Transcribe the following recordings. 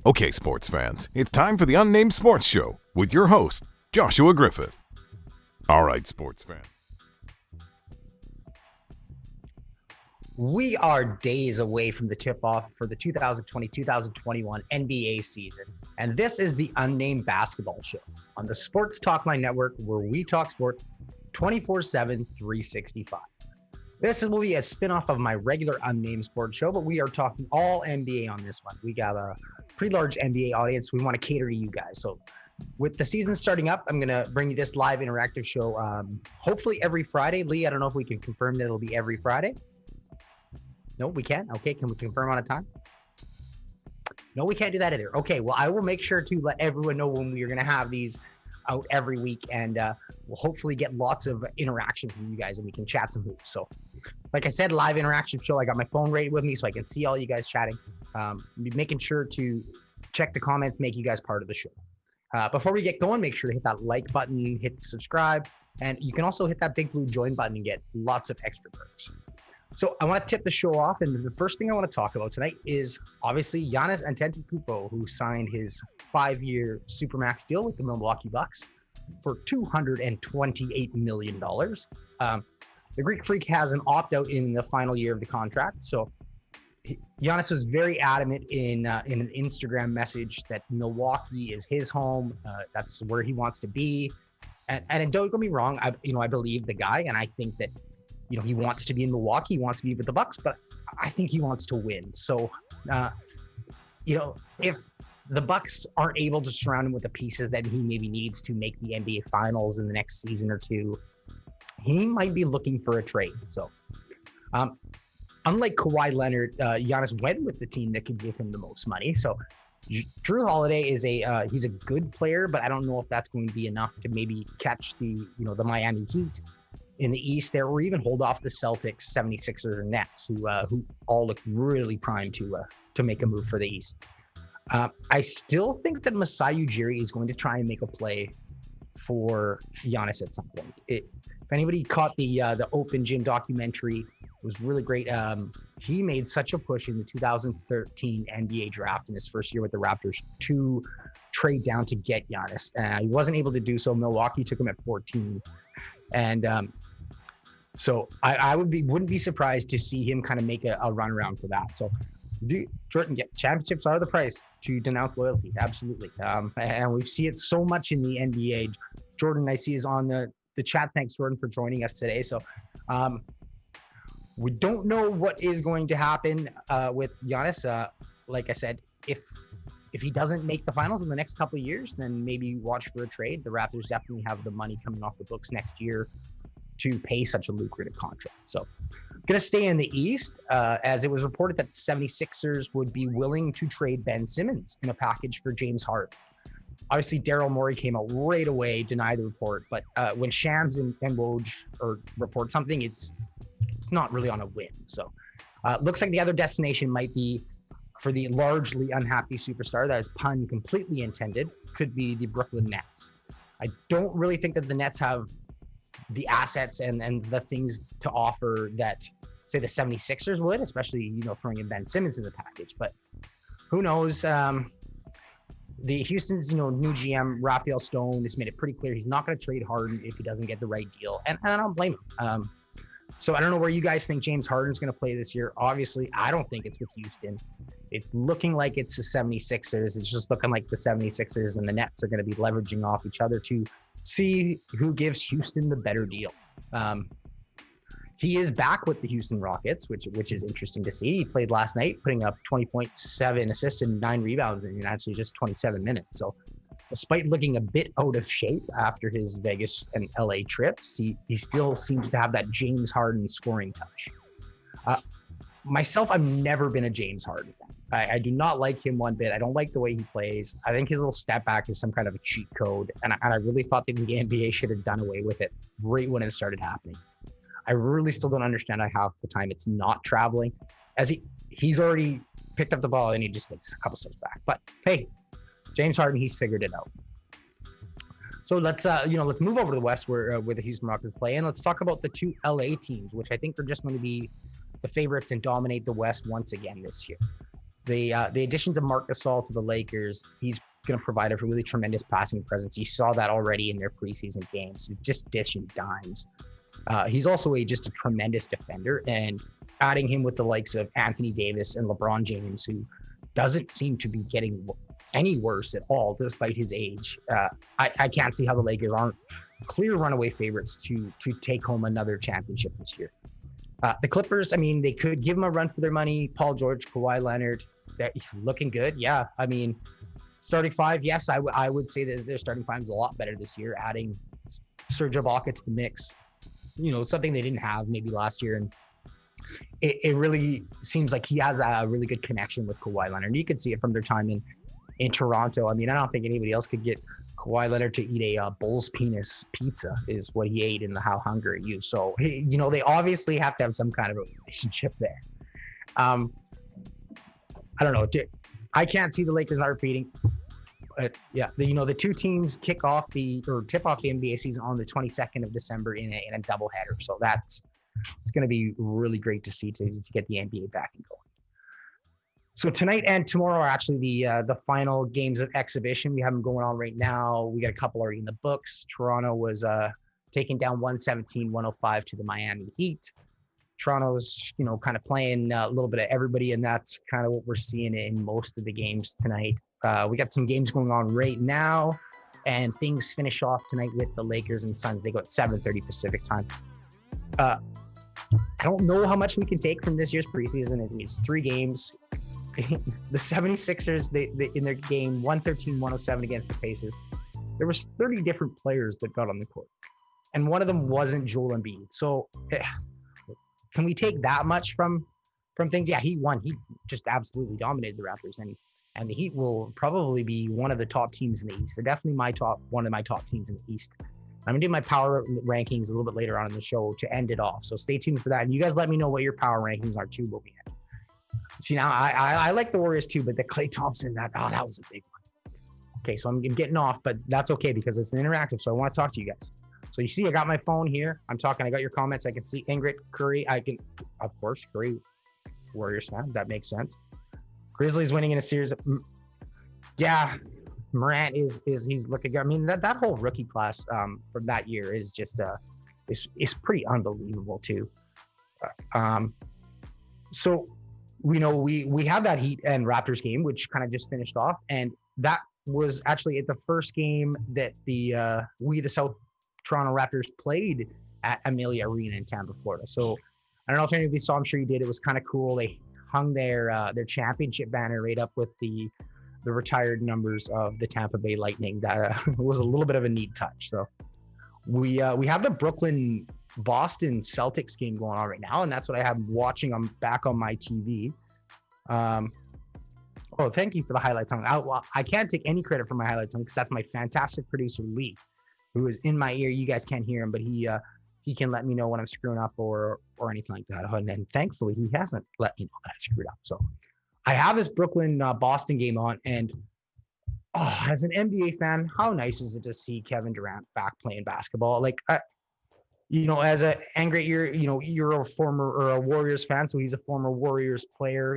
Okay, sports fans, it's time for the Unnamed Sports Show with your host, Joshua Griffith. All right, sports fans. We are days away from the tip-off for the 2020-2021 NBA season, and this is the Unnamed Basketball Show on the Sports Talkline Network, where we talk sports 24/7, 365. This will be a spinoff of my regular Unnamed Sports Show, but we are talking all NBA on this one. We got a pretty large NBA audience. We want to cater to you guys. So with the season starting up, I'm going to bring you this live interactive show, hopefully every Friday. Lee, I don't know if we can confirm that it'll be every Friday. No, we can't. Okay, can we confirm on a time? No, we can't do that either. Okay, well, I will make sure to let everyone know when we are going to have these out every week, and we'll hopefully get lots of interaction from you guys, and we can chat some hoops. So, like I said, live interaction show. I got my phone right with me, so I can see all you guys chatting. Be making sure to check the comments, make you guys part of the show. Before we get going, make sure to hit that like button, hit subscribe, and you can also hit that big blue join button and get lots of extra perks. So I want to tip the show off, and the first thing I want to talk about tonight is obviously Giannis Antetokounmpo, who signed his 5-year supermax deal with the Milwaukee Bucks for $228 million. The Greek Freak has an opt-out in the final year of the contract, so Giannis was very adamant in an Instagram message that Milwaukee is his home. That's where he wants to be, and don't get me wrong, I believe the guy, and I think that he wants to be in Milwaukee, he wants to be with the Bucks, but I think he wants to win. So, if the Bucks aren't able to surround him with the pieces that he maybe needs to make the NBA Finals in the next season or two, he might be looking for a trade. So, unlike Kawhi Leonard, Giannis went with the team that could give him the most money. So, Jrue Holiday is he's a good player, but I don't know if that's going to be enough to maybe catch the Miami Heat in the East there, or even hold off the Celtics, 76ers, and Nets, who all look really primed to make a move for the East. I still think that Masai Ujri is going to try and make a play for Giannis at some point. If anybody caught the Open Gym documentary, it was really great. He made such a push in the 2013 NBA draft in his first year with the Raptors to trade down to get Giannis. He wasn't able to do so. Milwaukee took him at 14. And so I wouldn't be surprised to see him kind of make a run around for that. So Jordan, championships are the price to denounce loyalty. Absolutely. And we see it so much in the NBA. Jordan, I see, is on the chat. Thanks, Jordan, for joining us today. So we don't know what is going to happen with Giannis. Like I said, if he doesn't make the finals in the next couple of years, then maybe watch for a trade. The Raptors definitely have the money coming off the books next year to pay such a lucrative contract. So going to stay in the East, as it was reported that the 76ers would be willing to trade Ben Simmons in a package for James Harden. Obviously, Daryl Morey came out right away, denied the report. But when Shams and Woj report something, it's not really on a whim. So looks like the other destination might be for the largely unhappy superstar, that is pun completely intended, could be the Brooklyn Nets. I don't really think that the Nets have the assets and the things to offer that, say, the 76ers would, especially, throwing in Ben Simmons in the package. But who knows? The Houston's, new GM, Raphael Stone, has made it pretty clear he's not going to trade Harden if he doesn't get the right deal. And I don't blame him. So I don't know where you guys think James Harden's going to play this year. Obviously, I don't think it's with Houston. It's looking like it's the 76ers. It's just looking like the 76ers and the Nets are going to be leveraging off each other to see who gives Houston the better deal. He is back with the Houston Rockets, which is interesting to see. He played last night, putting up 20.7 assists and 9 rebounds in actually just 27 minutes. So despite looking a bit out of shape after his Vegas and LA trips, he still seems to have that James Harden scoring touch. Myself, I've never been a James Harden fan. I do not like him one bit. I don't like the way he plays. I think his little step back is some kind of a cheat code. And I really thought that the NBA should have done away with it right when it started happening. I really still don't understand how half the time it's not traveling, as he's already picked up the ball and he just takes a couple steps back. But hey, James Harden, he's figured it out. So let's move over to the West where the Houston Rockets play, and let's talk about the two LA teams, which I think are just going to be the favorites and dominate the West once again this year. The additions of Marc Gasol to the Lakers, he's going to provide a really tremendous passing presence. You saw that already in their preseason games, just dishing dimes. He's also just a tremendous defender, and adding him with the likes of Anthony Davis and LeBron James, who doesn't seem to be getting any worse at all despite his age. I can't see how the Lakers aren't clear runaway favorites to take home another championship this year. The Clippers, I mean, they could give them a run for their money. Paul George, Kawhi Leonard, they're looking good. Yeah, I mean, starting five, yes, I would say that their starting five is a lot better this year, adding Serge Ibaka to the mix. Something they didn't have maybe last year. And it really seems like he has a really good connection with Kawhi Leonard. You could see it from their time in Toronto. I mean, I don't think anybody else could get Kawhi Leonard to eat a bull's penis pizza is what he ate in the How Hungry Are You. So, they obviously have to have some kind of a relationship there. I don't know. I can't see the Lakers not repeating. But yeah, the two teams tip off the NBA season on the 22nd of December in a doubleheader. So it's going to be really great to see to get the NBA back and going. So tonight and tomorrow are actually the final games of exhibition. We have them going on right now. We got a couple already in the books. Toronto was taking down 117-105 to the Miami Heat. Toronto's, kind of playing a little bit of everybody, and that's kind of what we're seeing in most of the games tonight. We got some games going on right now, and things finish off tonight with the Lakers and Suns. They go at 7:30 Pacific time. I don't know how much we can take from this year's preseason. It's 3 games. The 76ers, they in their game 113-107 against the Pacers, there was 30 different players that got on the court, and one of them wasn't Joel Embiid. So can we take that much from things? Yeah, he won. He just absolutely dominated the Raptors, and the Heat will probably be one of the top teams in the East. They're definitely one of my top teams in the East. I'm gonna do my power rankings a little bit later on in the show to end it off. So stay tuned for that, and you guys let me know what your power rankings are too. What we had. See, now I like the Warriors too, but the Klay Thompson, that was a big one. Okay, so I'm getting off, but that's okay because it's an interactive, so I want to talk to you guys. So you see, I got my phone here. I'm talking. I got your comments. I can see Ingrid Curry. Of course, Curry, Warriors fan. That makes sense. Grizzlies winning in a series. Yeah, Morant is he's looking good. I mean, that whole rookie class from that year is just is pretty unbelievable too. So we have that Heat and Raptors game, which kind of just finished off, and that was actually at the first game that the South Toronto Raptors played at Amelia Arena in Tampa, Florida. So I don't know if any of you saw. I'm sure you did. It was kind of cool. They hung their championship banner right up with the retired numbers of the Tampa Bay Lightning. That was a little bit of a neat touch. So we have the Boston Celtics game going on right now, and that's what I have watching. I'm back on my TV. Thank you for the highlight song. I can't take any credit for my highlight song because that's my fantastic producer Lee, who is in my ear. You guys can't hear him, but he can let me know when I'm screwing up or anything like that. And thankfully, he hasn't let me know that I screwed up. So I have this Brooklyn Boston game on, and as an NBA fan, how nice is it to see Kevin Durant back playing basketball? Like, as a angry, you're a former or a Warriors fan, so he's a former Warriors player.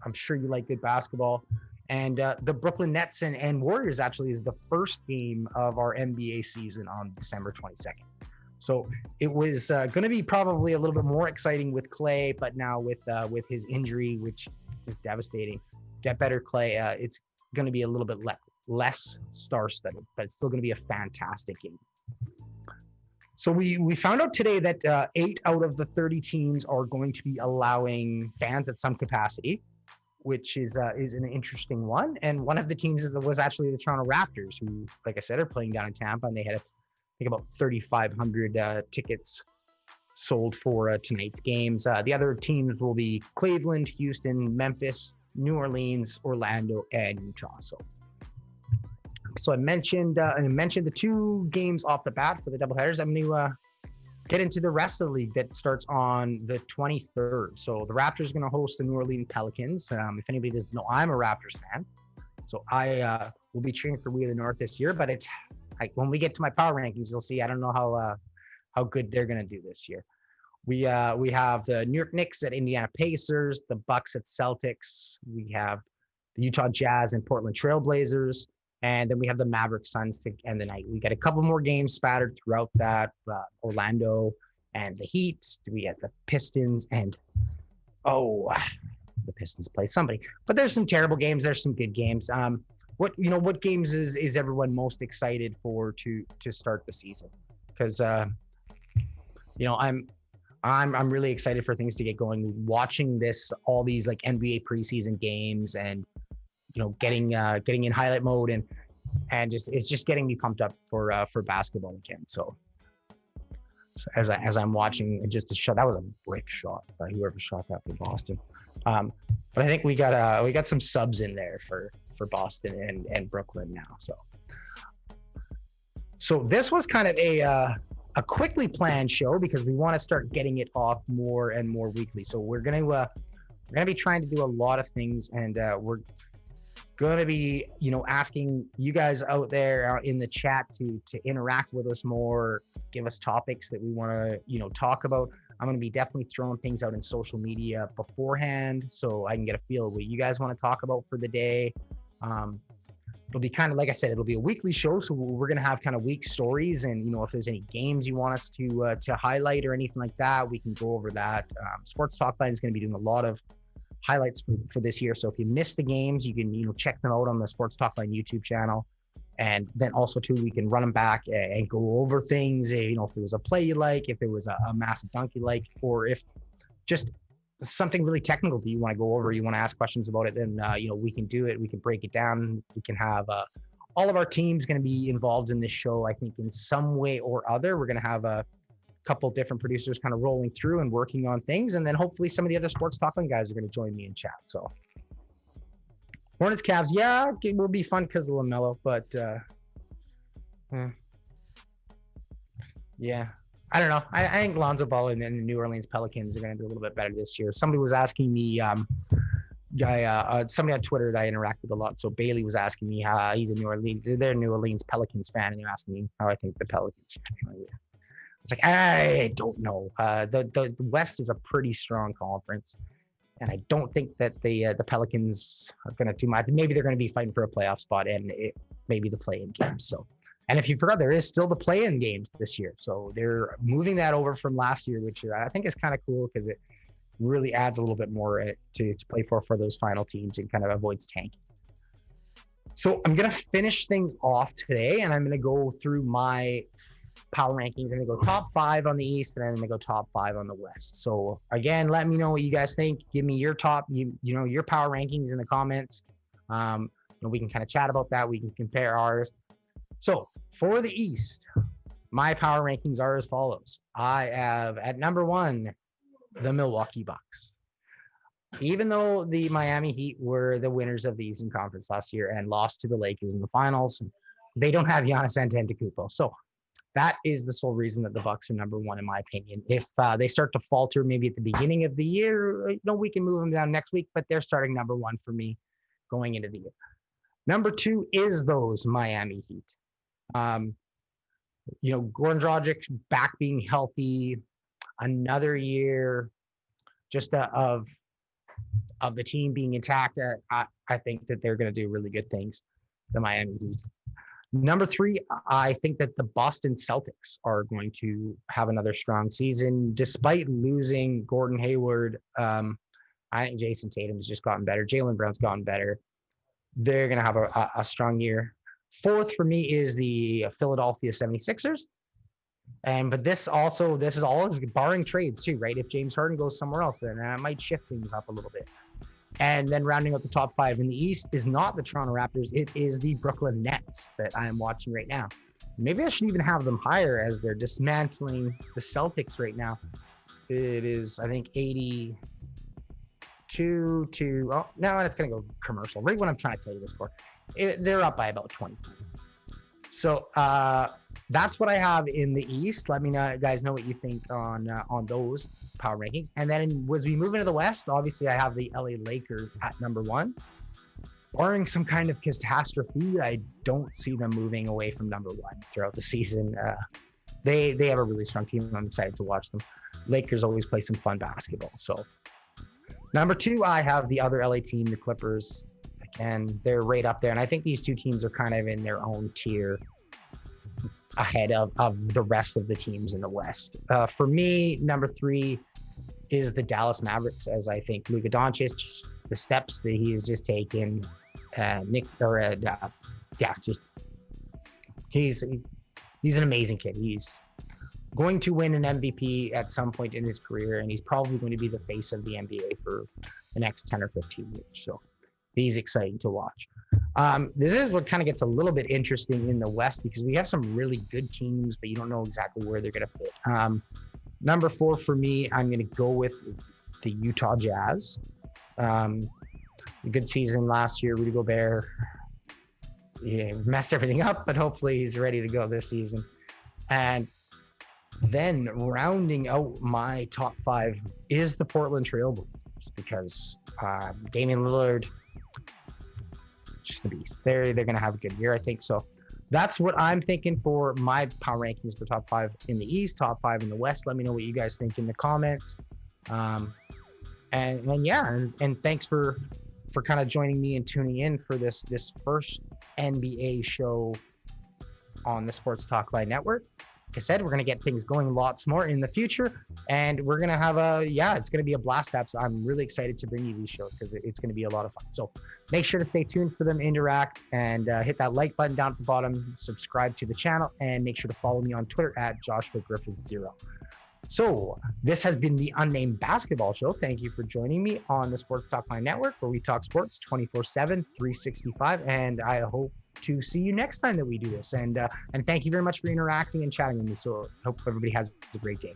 I'm sure you like good basketball. And the Brooklyn Nets and Warriors actually is the first game of our NBA season on December 22nd. So it was going to be probably a little bit more exciting with Klay, but now with his injury, which is devastating, get better Klay. It's going to be a little bit less star-studded, but it's still going to be a fantastic game. So we found out today that 8 out of the 30 teams are going to be allowing fans at some capacity, which is an interesting one. And one of the teams was actually the Toronto Raptors, who, like I said, are playing down in Tampa, and they had I think about 3,500 tickets sold for tonight's games. The other teams will be Cleveland, Houston, Memphis, New Orleans, Orlando, and Utah. So I mentioned the 2 games off the bat for the doubleheaders. I'm going to get into the rest of the league that starts on the 23rd. So the Raptors are going to host the New Orleans Pelicans. If anybody doesn't know, I'm a Raptors fan, so I will be cheering for We of the North this year. But when we get to my power rankings, you'll see I don't know how good they're going to do this year. We have the New York Knicks at Indiana Pacers, the Bucks at Celtics. We have the Utah Jazz and Portland Trail Blazers. And then we have the Maverick Suns to end the night. We got a couple more games spattered throughout that. Orlando and the Heat. We have the Pistons and, the Pistons play somebody. But there's some terrible games. There's some good games. What games is everyone most excited for to start the season? Because, I'm really excited for things to get going. Watching all these like NBA preseason games, and getting in highlight mode, and it's just getting me pumped up for basketball again. So as I'm watching, just a shot, that was a brick shot by whoever shot that for Boston. But I think we got some subs in there for Boston and Brooklyn now. So this was kind of a quickly planned show because we want to start getting it off more and more weekly. So we're gonna be trying to do a lot of things, and we're gonna be asking you guys out there in the chat to interact with us more, give us topics that we want to talk about. I'm gonna be definitely throwing things out in social media beforehand so I can get a feel of what you guys want to talk about for the day. It'll be kind of, like I said, it'll be a weekly show. So we're going to have kind of week stories, and, if there's any games you want us to highlight or anything like that, we can go over that. Sports Talk Line is going to be doing a lot of highlights for this year. So if you missed the games, you can, check them out on the Sports Talk Line YouTube channel. And then also too, we can run them back and go over things, if there was a play you like, if there was a massive dunk you like, or if just something really technical that you want to go over, you want to ask questions about it, then we can do it. We can break it down. We can have all of our teams going to be involved in this show, I think, in some way or other. We're going to have a couple different producers kind of rolling through and working on things, and then hopefully some of the other sports talking guys are going to join me in chat. So Hornets Cavs, yeah, it will be fun because of LaMelo, but yeah. I don't know. I think Lonzo Ball and the New Orleans Pelicans are going to do a little bit better this year. Somebody was asking me, somebody on Twitter that I interact with a lot. So Bailey was asking me how he's a New Orleans Pelicans fan, and they're asking me how I think the Pelicans are doing. It's like, I don't know. The West is a pretty strong conference, and I don't think that the Pelicans are going to do much. Maybe they're going to be fighting for a playoff spot, and maybe the play-in game. So. And if you forgot, there is still the play-in games this year. So they're moving that over from last year, which I think is kind of cool because it really adds a little bit more to play for those final teams and kind of avoids tanking. So I'm going to finish things off today, and I'm going to go through my power rankings. I'm going to go top 5 on the East, and then I'm going to go top 5 on the West. So again, let me know what you guys think. Give me your top, your power rankings in the comments. We can kind of chat about that. We can compare ours. So for the East, my power rankings are as follows. I have at number 1, the Milwaukee Bucks. Even though the Miami Heat were the winners of the Eastern Conference last year and lost to the Lakers in the finals, they don't have Giannis Antetokounmpo. So that is the sole reason that the Bucks are number 1, in my opinion. If they start to falter maybe at the beginning of the year, we can move them down next week, but they're starting number 1 for me going into the year. Number 2 is those Miami Heat. Goran Dragic back being healthy, another year just of the team being intact. I think that they're going to do really good things, the Miami Heat. Number 3, I think that the Boston Celtics are going to have another strong season despite losing Gordon Hayward. I think Jason Tatum has just gotten better. Jaylen Brown's gotten better. They're going to have a strong year. 4th for me is the Philadelphia 76ers. But this is all barring trades too, right? If James Harden goes somewhere else, then that might shift things up a little bit. And then rounding out the top 5 in the East is not the Toronto Raptors. It is the Brooklyn Nets that I am watching right now. Maybe I should even have them higher as they're dismantling the Celtics right now. It is, I think, 82 to, oh, no, it's going to go commercial. Right when I'm trying to tell you the score. They're up by about 20 points. So that's what I have in the East. Let me know, guys, know what you think on those power rankings. And then as we move into the West, obviously I have the LA Lakers at number 1. Barring some kind of catastrophe, I don't see them moving away from number 1 throughout the season. They have a really strong team. I'm excited to watch them. Lakers always play some fun basketball. So number 2, I have the other LA team, the Clippers. Again, they're right up there. And I think these two teams are kind of in their own tier ahead of the rest of the teams in the West. For me, number 3 is the Dallas Mavericks, as I think Luka Doncic, the steps that he has just taken, he's an amazing kid. He's going to win an MVP at some point in his career, and he's probably going to be the face of the NBA for the next 10 or 15 years. So he's exciting to watch. This is what kind of gets a little bit interesting in the West, because we have some really good teams, but you don't know exactly where they're going to fit. Number 4 for me, I'm going to go with the Utah Jazz. A good season last year. Rudy Gobert messed everything up, but hopefully he's ready to go this season. And then rounding out my top 5 is the Portland Trail Blazers, because Damian Lillard, just the beast. They're going to have a good year, I think. So that's what I'm thinking for my power rankings for top 5 in the East, top 5 in the West. Let me know what you guys think in the comments. And thanks for kind of joining me and tuning in for this first NBA show on the Sports Talk Line Network. Like I said, we're going to get things going lots more in the future, and we're going to have it's going to be a blast app. So I'm really excited to bring you these shows, because it's going to be a lot of fun. So make sure to stay tuned for them, interact, and hit that like button down at the bottom, subscribe to the channel, and make sure to follow me on Twitter at Joshua Griffith 0. So this has been the Unnamed Basketball Show. Thank you for joining me on the Sports Talk Line Network, where we talk sports 24/7, 365, and I hope to see you next time that we do this. And thank you very much for interacting and chatting with me. So I hope everybody has a great day.